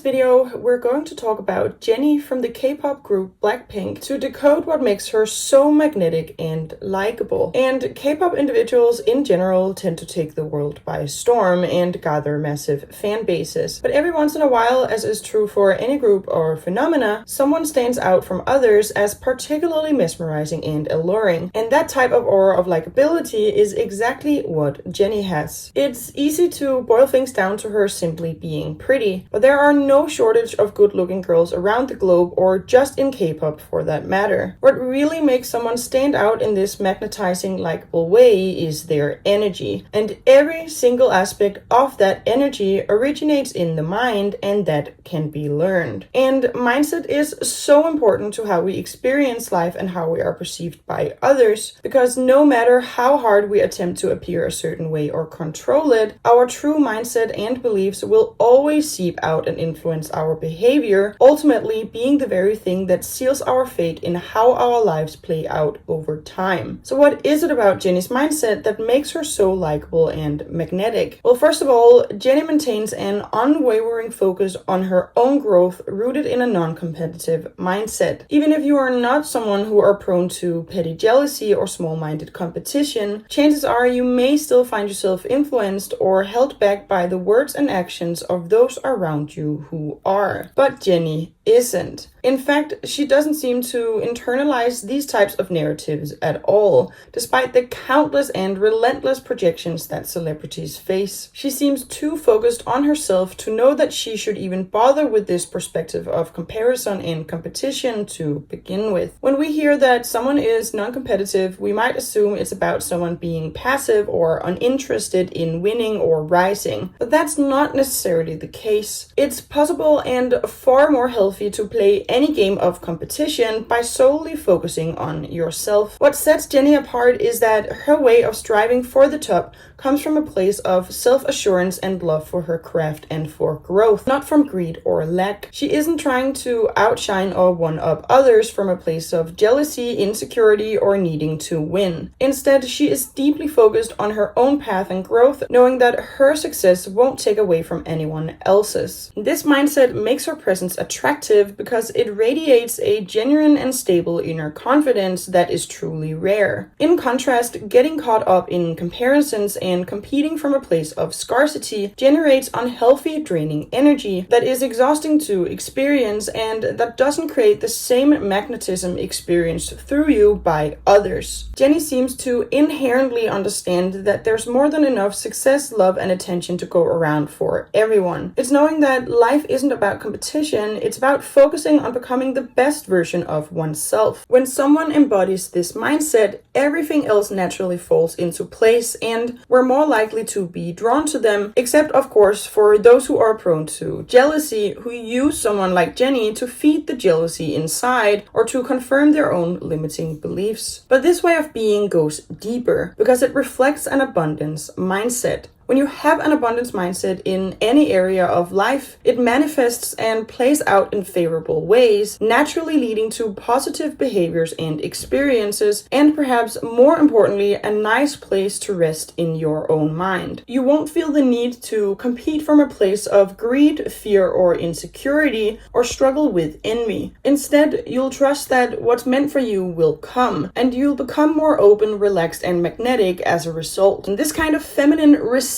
video, we're going to talk about Jennie from the K-pop group Blackpink to decode what makes her so magnetic and likable. And K-pop individuals in general tend to take the world by storm and gather massive fan bases. But every once in a while, as is true for any group or phenomena, someone stands out from others as particularly mesmerizing and alluring. And that type of aura of likability is exactly what Jennie has. It's easy to boil things down to her simply being pretty, but there are no shortage of good-looking girls around the globe or just in K-pop for that matter. What really makes someone stand out in this magnetizing, likable way is their energy. And every single aspect of that energy originates in the mind, and that can be learned. And mindset is so important to how we experience life and how we are perceived by others, because no matter how hard we attempt to appear a certain way or control it, our true mindset and beliefs will always seep out and influence our behavior, ultimately being the very thing that seals our fate in how our lives play out over time. So what is it about Jennie's mindset that makes her so likable and magnetic? Well, first of all, Jennie maintains an unwavering focus on her own growth rooted in a non-competitive mindset. Even if you are not someone who are prone to petty jealousy or small-minded competition, chances are you may still find yourself influenced or held back by the words and actions of those around you who are. But Jennie isn't. In fact, she doesn't seem to internalize these types of narratives at all, despite the countless and relentless projections that celebrities face. She seems too focused on herself to know that she should even bother with this perspective of comparison and competition to begin with. When we hear that someone is non-competitive, we might assume it's about someone being passive or uninterested in winning or rising, but that's not necessarily the case. It's possible and far more healthy to play any game of competition by solely focusing on yourself. What sets Jennie apart is that her way of striving for the top comes from a place of self-assurance and love for her craft and for growth, not from greed or lack. She isn't trying to outshine or one-up others from a place of jealousy, insecurity, or needing to win. Instead, she is deeply focused on her own path and growth, knowing that her success won't take away from anyone else's. This mindset makes her presence attractive because it radiates a genuine and stable inner confidence that is truly rare. In contrast, getting caught up in comparisons and competing from a place of scarcity generates unhealthy, draining energy that is exhausting to experience and that doesn't create the same magnetism experienced through you by others. Jennie seems to inherently understand that there's more than enough success, love, and attention to go around for everyone. It's knowing that life isn't about competition, it's about focusing on becoming the best version of oneself. When someone embodies this mindset, everything else naturally falls into place and we're more likely to be drawn to them, except of course for those who are prone to jealousy, who use someone like Jennie to feed the jealousy inside or to confirm their own limiting beliefs. But this way of being goes deeper because it reflects an abundance mindset. When you have an abundance mindset in any area of life, it manifests and plays out in favorable ways, naturally leading to positive behaviors and experiences, and perhaps more importantly, a nice place to rest in your own mind. You won't feel the need to compete from a place of greed, fear, or insecurity, or struggle with envy. Instead, you'll trust that what's meant for you will come, and you'll become more open, relaxed, and magnetic as a result. And this kind of feminine receiving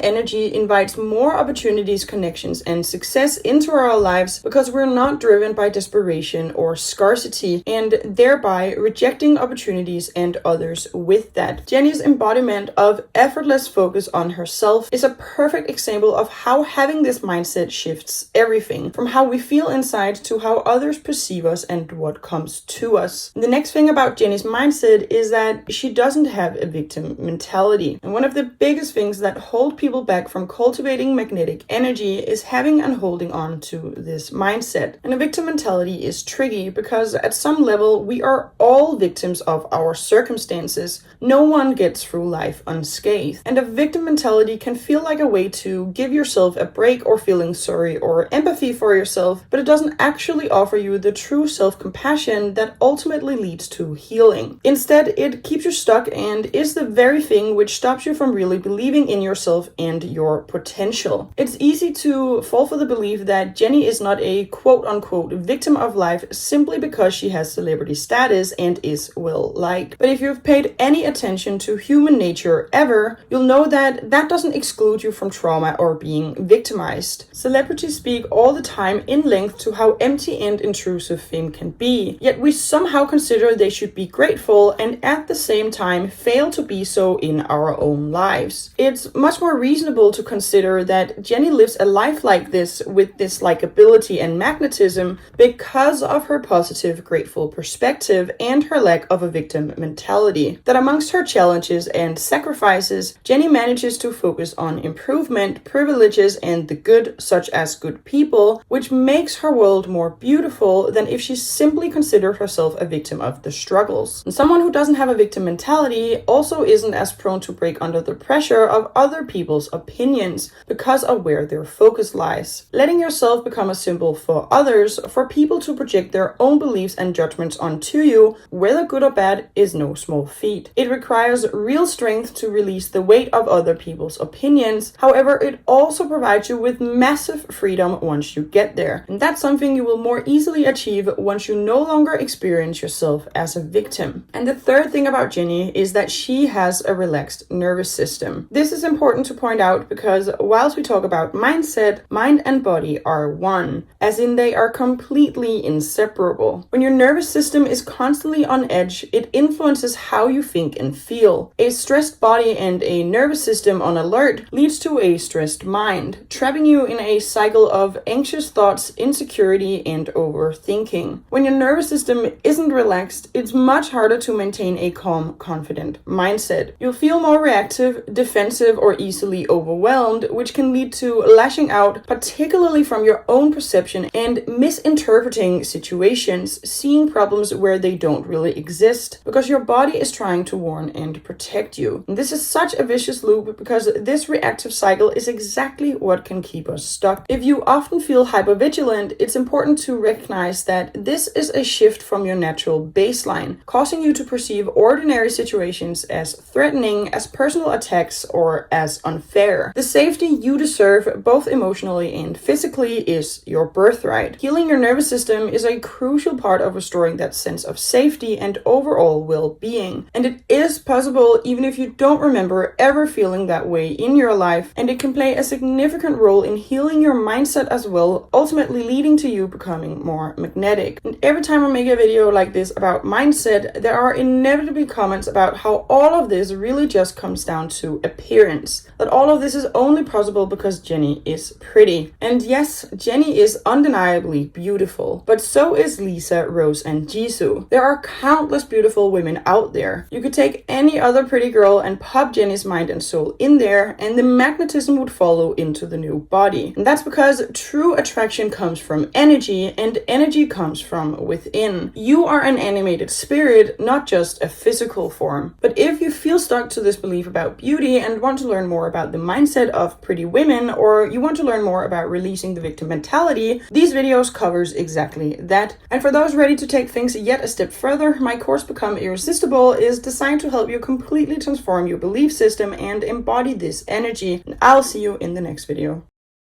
energy invites more opportunities, connections, and success into our lives because we're not driven by desperation or scarcity and thereby rejecting opportunities and others with that. Jennie's embodiment of effortless focus on herself is a perfect example of how having this mindset shifts everything from how we feel inside to how others perceive us and what comes to us. The next thing about Jennie's mindset is that she doesn't have a victim mentality. And one of the biggest things that hold people back from cultivating magnetic energy is having and holding on to this mindset. And a victim mentality is tricky because at some level we are all victims of our circumstances. No one gets through life unscathed. And a victim mentality can feel like a way to give yourself a break or feeling sorry or empathy for yourself, but it doesn't actually offer you the true self-compassion that ultimately leads to healing. Instead, it keeps you stuck and is the very thing which stops you from really believing in yourself and your potential. It's easy to fall for the belief that Jenny is not a quote-unquote victim of life simply because she has celebrity status and is well liked. But if you've paid any attention to human nature ever, you'll know that that doesn't exclude you from trauma or being victimized. Celebrities speak all the time in length to how empty and intrusive fame can be, yet we somehow consider they should be grateful and at the same time fail to be so in our own lives. It's much more reasonable to consider that Jenny lives a life like this with this likability and magnetism because of her positive, grateful perspective and her lack of a victim mentality. That amongst her challenges and sacrifices, Jenny manages to focus on improvement, privileges, and the good, such as good people, which makes her world more beautiful than if she simply considered herself a victim of the struggles. And someone who doesn't have a victim mentality also isn't as prone to break under the pressure of other people's opinions because of where their focus lies. Letting yourself become a symbol for others, for people to project their own beliefs and judgments onto you, whether good or bad, is no small feat. It requires real strength to release the weight of other people's opinions. However, it also provides you with massive freedom once you get there. And that's something you will more easily achieve once you no longer experience yourself as a victim. And the third thing about Jenny is that she has a relaxed nervous system. This is important to point out because whilst we talk about mindset, mind and body are one, as in they are completely inseparable. When your nervous system is constantly on edge, it influences how you think and feel. A stressed body and a nervous system on alert leads to a stressed mind, trapping you in a cycle of anxious thoughts, insecurity, and overthinking. When your nervous system isn't relaxed, it's much harder to maintain a calm, confident mindset. You'll feel more reactive, defensive, or easily overwhelmed, which can lead to lashing out, particularly from your own perception and misinterpreting situations, seeing problems where they don't really exist, because your body is trying to warn and protect you. And this is such a vicious loop because this reactive cycle is exactly what can keep us stuck. If you often feel hypervigilant, it's important to recognize that this is a shift from your natural baseline, causing you to perceive ordinary situations as threatening, as personal attacks, or as unfair. The safety you deserve, both emotionally and physically, is your birthright. Healing your nervous system is a crucial part of restoring that sense of safety and overall well-being. And it is possible even if you don't remember ever feeling that way in your life, and it can play a significant role in healing your mindset as well, ultimately leading to you becoming more magnetic. And every time I make a video like this about mindset, there are inevitably comments about how all of this really just comes down to appearance. That all of this is only possible because Jenny is pretty. And yes, Jenny is undeniably beautiful, but so is Lisa, Rose, and Jisoo. There are countless beautiful women out there. You could take any other pretty girl and pop Jenny's mind and soul in there, and the magnetism would follow into the new body. And that's because true attraction comes from energy, and energy comes from within. You are an animated spirit, not just a physical form. But if you feel stuck to this belief about beauty and want to learn more about the mindset of pretty women, or you want to learn more about releasing the victim mentality, these videos covers exactly that. And for those ready to take things yet a step further, my course Become Irresistible is designed to help you completely transform your belief system and embody this energy. And I'll see you in the next video.